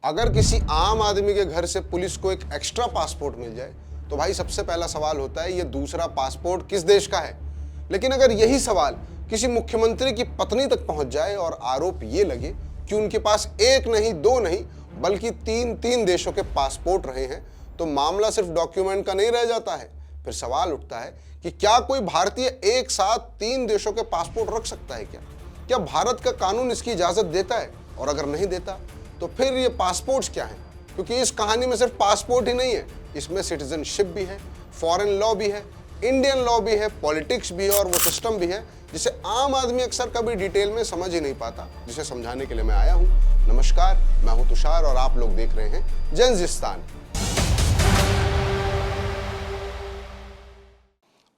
अगर किसी आम आदमी के घर से पुलिस को एक एक्स्ट्रा पासपोर्ट मिल जाए तो भाई सबसे पहला सवाल होता है ये दूसरा पासपोर्ट किस देश का है। लेकिन अगर यही सवाल किसी मुख्यमंत्री की पत्नी तक पहुंच जाए और आरोप ये लगे कि उनके पास एक नहीं दो नहीं बल्कि तीन देशों के पासपोर्ट रहे हैं तो मामला सिर्फ डॉक्यूमेंट का नहीं रह जाता है। फिर सवाल उठता है कि क्या कोई भारतीय एक साथ 3 देशों के पासपोर्ट रख सकता है क्या भारत का कानून इसकी इजाजत देता है? और अगर नहीं देता तो फिर ये पासपोर्ट्स क्या हैं? क्योंकि इस कहानी में सिर्फ पासपोर्ट ही नहीं है, इसमें सिटीजनशिप भी है, फॉरेन लॉ भी है, इंडियन लॉ भी है, पॉलिटिक्स भी है और वो सिस्टम भी है जिसे आम आदमी अक्सर कभी डिटेल में समझ ही नहीं पाता, जिसे समझाने के लिए मैं आया हूं। नमस्कार, मैं हूं तुषार और आप लोग देख रहे हैं जंजिस्तान।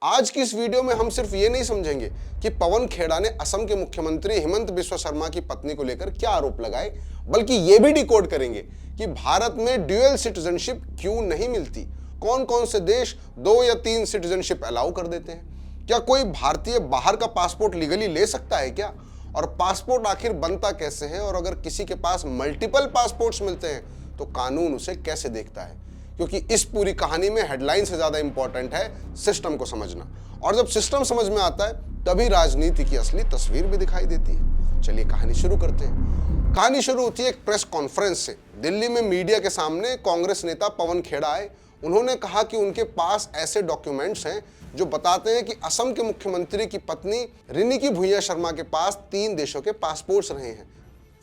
आज की इस वीडियो में हम सिर्फ ये नहीं समझेंगे कि पवन खेड़ा ने असम के मुख्यमंत्री हिमंत बिस्वा शर्मा की पत्नी को लेकर क्या आरोप लगाए, बल्कि ये भी डिकोड करेंगे कि भारत में ड्यूअल सिटीजनशिप क्यों नहीं मिलती, कौन कौन से देश 2 या 3 सिटीजनशिप अलाउ कर देते हैं, क्या कोई भारतीय बाहर का पासपोर्ट लीगली ले सकता है क्या, और पासपोर्ट आखिर बनता कैसे है, और अगर किसी के पास मल्टीपल पासपोर्ट्स मिलते हैं तो कानून उसे कैसे देखता है। क्योंकि इस पूरी कहानी में हेडलाइन से ज्यादा इंपॉर्टेंट है सिस्टम को समझना, और जब सिस्टम समझ में आता है तभी राजनीति की असली तस्वीर भी दिखाई देती है। चलिए कहानी शुरू करते हैं। कहानी शुरू होती है एक प्रेस कॉन्फ्रेंस से। दिल्ली में मीडिया के सामने कांग्रेस नेता पवन खेड़ा आए। उन्होंने कहा कि उनके पास ऐसे डॉक्यूमेंट्स हैं जो बताते हैं कि असम के मुख्यमंत्री की पत्नी रिनिकी भुइयां शर्मा के पास 3 देशों के पासपोर्ट्स रहे हैं।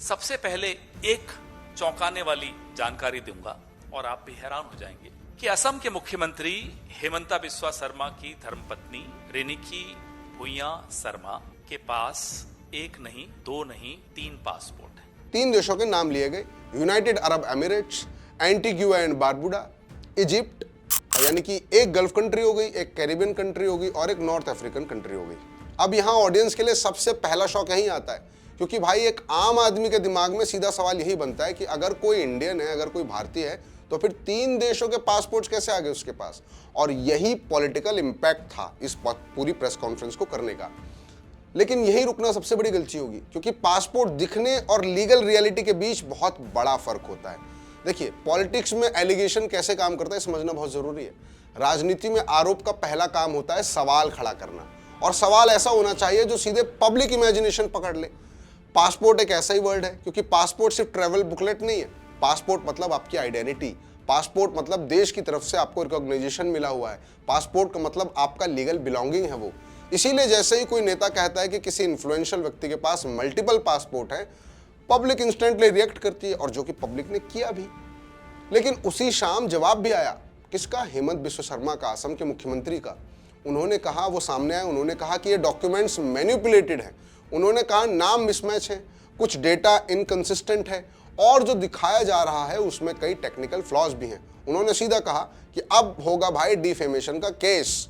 सबसे पहले एक चौंकाने वाली जानकारी दूंगा और आप भी हैरान हो जाएंगे कि असम के मुख्यमंत्री हिमंता बिस्वा शर्मा की धर्मपत्नी रिनिकी भुइयां शर्मा के पास एक नहीं, 2 नहीं, 3 पासपोर्ट हैं। 3 देशों के नाम लिए गए, United Arab Emirates, Antigua and Barbuda, Egypt, यानी कि एक गल्फ कंट्री हो गई, एक कैरिबियन कंट्री हो गई और एक नॉर्थ अफ्रीकन कंट्री हो गई। अब यहाँ ऑडियंस के लिए सबसे पहला शौक यही आता है, क्योंकि भाई एक आम आदमी के दिमाग में सीधा सवाल यही बनता है कि अगर कोई इंडियन है, अगर कोई भारतीय है, तो फिर 3 देशों के पासपोर्ट्स कैसे आ गए उसके पास। और यही पॉलिटिकल इंपैक्ट था इस पूरी प्रेस कॉन्फ्रेंस को करने का। लेकिन यही रुकना सबसे बड़ी गलती होगी, क्योंकि पासपोर्ट दिखने और लीगल रियलिटी के बीच बहुत बड़ा फर्क होता है। देखिए, पॉलिटिक्स में एलिगेशन कैसे काम करता है समझना बहुत जरूरी है। राजनीति में आरोप का पहला काम होता है सवाल खड़ा करना, और सवाल ऐसा होना चाहिए जो सीधे पब्लिक इमेजिनेशन पकड़ ले। पासपोर्ट एक ऐसा ही वर्ड है, क्योंकि पासपोर्ट सिर्फ ट्रैवल बुकलेट नहीं है। पासपोर्ट मतलब आपकी आइडेंटिटी, पासपोर्ट मतलब देश की तरफ से आपको रिकॉग्निशन मिला हुआ है, पासपोर्ट का मतलब आपका लीगल बिलोंगिंग है वो। इसीलिए जैसे ही कोई नेता कहता है कि किसी इन्फ्लुएंशियल व्यक्ति के पास मल्टीपल पासपोर्ट है, पब्लिक इंस्टेंटली रिएक्ट करती है, और जो कि पब्लिक ने किया भी। लेकिन उसी शाम जवाब भी आया। किसका? हिमंत बिस्वा शर्मा का, असम के मुख्यमंत्री का। उन्होंने कहा, वो सामने आए, उन्होंने कहा कि ये डॉक्यूमेंट्स मैनिपुलेटेड हैं। उन्होंने कहा नाम मिसमैच है, कुछ डेटा इनकंसिस्टेंट है, और जो दिखाया जा रहा है उसमें कई टेक्निकल फ्लॉज भी हैं। उन्होंने सीधा कहा कि अब होगा भाई डिफेमेशन का केस।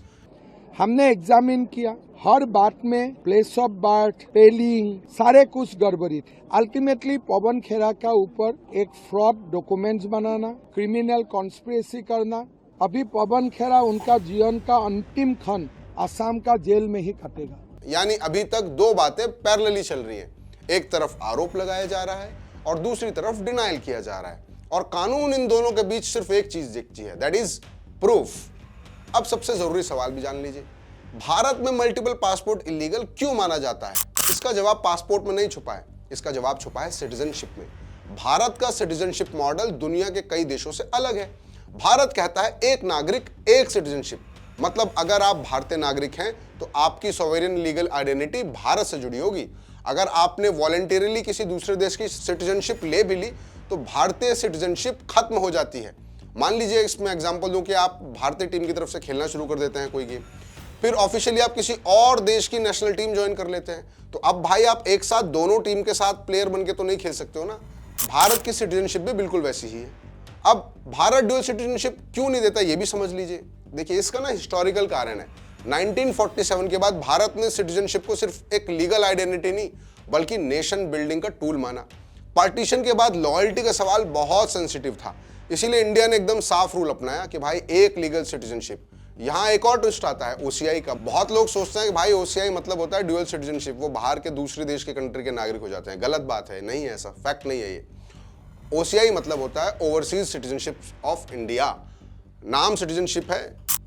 हमने एग्जामिन किया, हर बात में प्लेस ऑफ बर्थ, स्पेलिंग, सारे कुछ गड़बड़ी थे। अल्टीमेटली पवन खेड़ा का ऊपर एक फ्रॉड डॉक्यूमेंट्स बनाना, क्रिमिनल कॉन्स्पिरेसी करना। अभी पवन खेड़ा उनका जीवन का अंतिम क्षण असम का जेल में ही कटेगा। यानी अभी तक 2 बातें पैरेलली चल रही हैं। एक तरफ आरोप लगाया जा रहा है और दूसरी तरफ डिनायल किया जा रहा है, और कानून इन दोनों के बीच सिर्फ एक चीज दिखती है, दैट इज प्रूफ। अब सबसे जरूरी सवाल भी जान लीजिए, भारत में मल्टीपल पासपोर्ट इलीगल क्यों माना जाता है? इसका जवाब पासपोर्ट में नहीं छुपा है, इसका जवाब छुपा है सिटीजनशिप में। भारत का सिटीजनशिप मॉडल दुनिया के कई देशों से अलग है। भारत कहता है एक नागरिक एक सिटीजनशिप, मतलब अगर आप भारतीय नागरिक हैं तो आपकी सॉवरेन लीगल आइडेंटिटी भारत से जुड़ी होगी। अगर आपने वॉलंटरीली किसी दूसरे देश की सिटीजनशिप ले भी ली तो भारतीय सिटीजनशिप खत्म हो जाती है। मान लीजिए, इसमें एग्जांपल दूं कि आप भारतीय टीम की तरफ से खेलना शुरू कर देते हैं कोई गेम, फिर ऑफिशियली आप किसी और देश की नेशनल टीम ज्वाइन कर लेते हैं, तो अब भाई आप एक साथ दोनों टीम के साथ प्लेयर बनके तो नहीं खेल सकते हो ना। भारत की सिटीजनशिप भी बिल्कुल वैसी ही है। अब भारत ड्यूअल सिटीजनशिप क्यों नहीं देता ये भी समझ लीजिए। देखिए, इसका ना हिस्टोरिकल कारण है। 1947 के बाद भारत ने सिटीजनशिप को सिर्फ एक लीगल आइडेंटिटी नहीं बल्कि नेशन बिल्डिंग का टूल माना। पार्टीशन के बाद लॉयल्टी का सवाल बहुत सेंसिटिव था, इसीलिए इंडिया ने एकदम साफ रूल अपनाया कि भाई एक लीगल सिटीजनशिप। यहाँ एक और ट्विस्ट आता है ओसीआई का। बहुत लोग सोचते हैं कि भाई ओसीआई मतलब होता है ड्यूअल सिटीजनशिप, वो बाहर के दूसरे देश के कंट्री के नागरिक हो जाते हैं। गलत बात है, नहीं है, ऐसा फैक्ट नहीं है ये। OCI मतलब होता है ओवरसीज सिटीजनशिप ऑफ इंडिया। नाम सिटीजनशिप है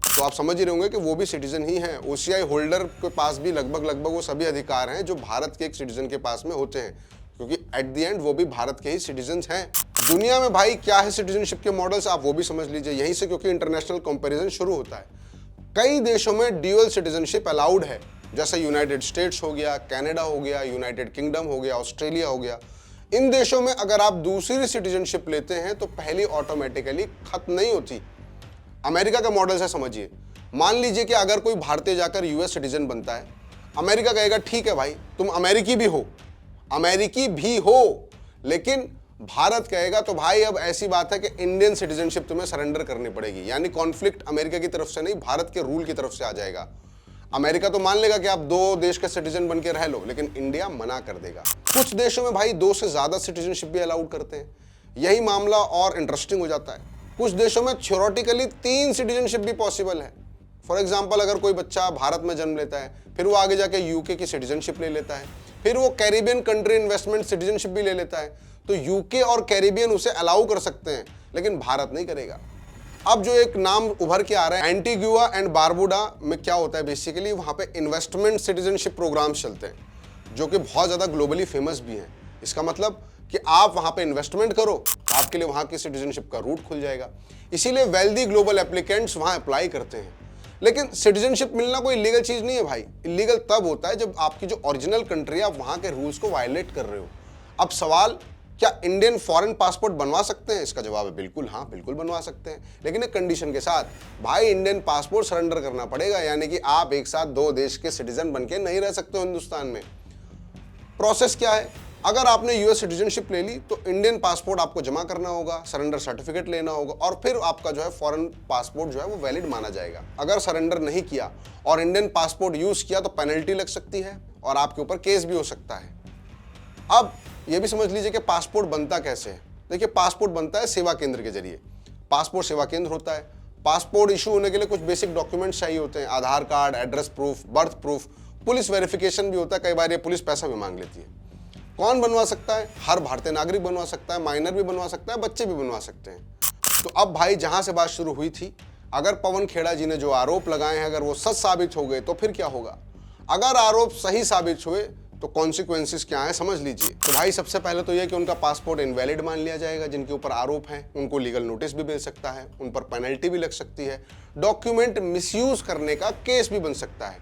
तो आप समझ ही रहे होंगे कि वो भी सिटीजन ही हैं। OCI होल्डर के पास भी लगभग वो सभी अधिकार हैं जो भारत के एक सिटीजन के पास में होते हैं, क्योंकि एट द एंड वो भी भारत के ही सिटीजन हैं। दुनिया में भाई क्या है सिटीजनशिप के मॉडल्स, आप वो भी समझ लीजिए यहीं से, क्योंकि इंटरनेशनल कंपैरिजन शुरू होता है। कई देशों में ड्यूअल सिटीजनशिप अलाउड है, जैसे यूनाइटेड स्टेट्स हो गया, कनाडा हो गया, यूनाइटेड किंगडम हो गया, ऑस्ट्रेलिया हो गया। इन देशों में अगर आप दूसरी सिटीजनशिप लेते हैं तो पहली ऑटोमेटिकली खत्म नहीं होती। अमेरिका का मॉडल से समझिए, मान लीजिए कि अगर कोई भारतीय जाकर US सिटीजन बनता है, अमेरिका कहेगा ठीक है भाई तुम अमेरिकी भी हो, लेकिन भारत कहेगा तो भाई अब ऐसी बात है कि इंडियन सिटीजनशिप तुम्हें सरेंडर करनी पड़ेगी। यानी कॉन्फ्लिक्ट अमेरिका की तरफ से नहीं, भारत के रूल की तरफ से आ जाएगा। अमेरिका तो मान लेगा कि आप 2 देश के सिटीजन बन के रह लो, लेकिन इंडिया मना कर देगा। कुछ देशों में भाई 2 से ज्यादा सिटीजनशिप भी अलाउड करते हैं। यही मामला और इंटरेस्टिंग हो जाता है। कुछ देशों में थ्योरेटिकली 3 सिटीजनशिप भी पॉसिबल है। फॉर एग्जाम्पल, अगर कोई बच्चा भारत में जन्म लेता है, फिर वो आगे जाके UK की सिटीजनशिप ले लेता है, फिर वो कैरिबियन कंट्री इन्वेस्टमेंट सिटीजनशिप भी ले लेता है, तो UK और कैरिबियन उसे अलाउ कर सकते हैं, लेकिन भारत नहीं करेगा। अब जो एक नाम उभर के आ रहा है एंटीगुआ एंड बारबुडा में, क्या होता है बेसिकली, वहाँ पे इन्वेस्टमेंट सिटीजनशिप प्रोग्राम्स चलते हैं जो कि बहुत ज़्यादा ग्लोबली फेमस भी हैं। इसका मतलब कि आप वहाँ पे इन्वेस्टमेंट करो, आपके लिए वहाँ की सिटीजनशिप का रूट खुल जाएगा। इसीलिए वेल्दी ग्लोबल एप्लीकेंट्स वहाँ अप्लाई करते हैं। लेकिन सिटीजनशिप मिलना कोई इलीगल चीज़ नहीं है भाई। इलीगल तब होता है जब आपकी जो ओरिजिनल कंट्री है, आप वहाँ के रूल्स को वायलेट कर रहे हो। अब सवाल, क्या इंडियन फॉरेन पासपोर्ट बनवा सकते हैं? इसका जवाब है बिल्कुल हाँ, बिल्कुल बनवा सकते हैं, लेकिन एक कंडीशन के साथ। भाई इंडियन पासपोर्ट सरेंडर करना पड़ेगा, यानी कि आप एक साथ 2 देश के सिटीजन बनके नहीं रह सकते हो हिंदुस्तान में। प्रोसेस क्या है? अगर आपने US सिटीजनशिप ले ली तो इंडियन पासपोर्ट आपको जमा करना होगा, सरेंडर सर्टिफिकेट लेना होगा, और फिर आपका जो है फॉरेन पासपोर्ट जो है वो वैलिड माना जाएगा। अगर सरेंडर नहीं किया और इंडियन पासपोर्ट यूज किया तो पेनल्टी लग सकती है और आपके ऊपर केस भी हो सकता है। अब ये भी समझ लीजिए कि पासपोर्ट बनता कैसे है। देखिए, पासपोर्ट बनता है सेवा केंद्र के जरिए। पासपोर्ट सेवा केंद्र होता है। पासपोर्ट इशू होने के लिए कुछ बेसिक डॉक्यूमेंट्स चाहिए होते हैं, Aadhaar card, address proof, birth proof, police verification भी होता है। कई बार ये पुलिस पैसा भी मांग लेती है। कौन बनवा सकता है? हर भारतीय नागरिक बनवा सकता है, माइनर भी बनवा सकता है, बच्चे भी बनवा सकते हैं। तो अब भाई जहां से बात शुरू हुई थी, अगर पवन खेड़ा जी ने जो आरोप लगाए हैं अगर वो सच साबित हो गए तो फिर क्या होगा? अगर आरोप सही साबित हुए तो कॉन्सिक्वेंसेस क्या है समझ लीजिए। तो भाई सबसे पहले तो यह कि उनका पासपोर्ट इनवैलिड मान लिया जाएगा। जिनके ऊपर आरोप है उनको लीगल नोटिस भी मिल सकता है, उन पर पेनल्टी भी लग सकती है, डॉक्यूमेंट मिसयूज करने का केस भी बन सकता है।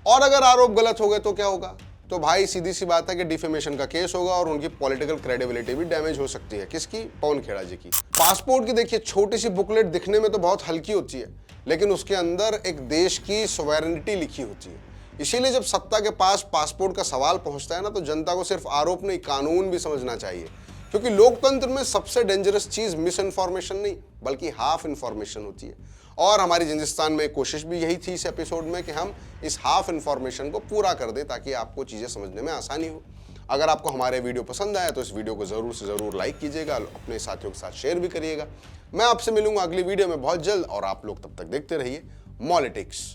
और अगर आरोप गलत हो गए तो क्या होगा? तो भाई सीधी सी बात है कि डिफेमेशन का केस होगा और उनकी पॉलिटिकल क्रेडिबिलिटी भी डैमेज हो सकती है। किसकी? पवन खेड़ा जी की। पासपोर्ट की देखिए छोटी सी बुकलेट दिखने में तो बहुत हल्की होती है, लेकिन उसके अंदर एक देश की सॉवरेनिटी लिखी होती है। इसीलिए जब सत्ता के पास पासपोर्ट का सवाल पहुंचता है ना, तो जनता को सिर्फ आरोप नहीं, कानून भी समझना चाहिए। क्योंकि लोकतंत्र में सबसे डेंजरस चीज मिस इन्फॉर्मेशन नहीं बल्कि हाफ इन्फॉर्मेशन होती है। और हमारी जिंदस्तान में कोशिश भी यही थी इस एपिसोड में कि हम इस हाफ इन्फॉर्मेशन को पूरा कर दें ताकि आपको चीज़ें समझने में आसानी हो। अगर आपको हमारे वीडियो पसंद आया तो इस वीडियो को ज़रूर से ज़रूर लाइक कीजिएगा, अपने साथियों के साथ शेयर भी करिएगा। मैं आपसे मिलूंगा अगली वीडियो में बहुत जल्द, और आप लोग तब तक देखते रहिए मॉलिटिक्स।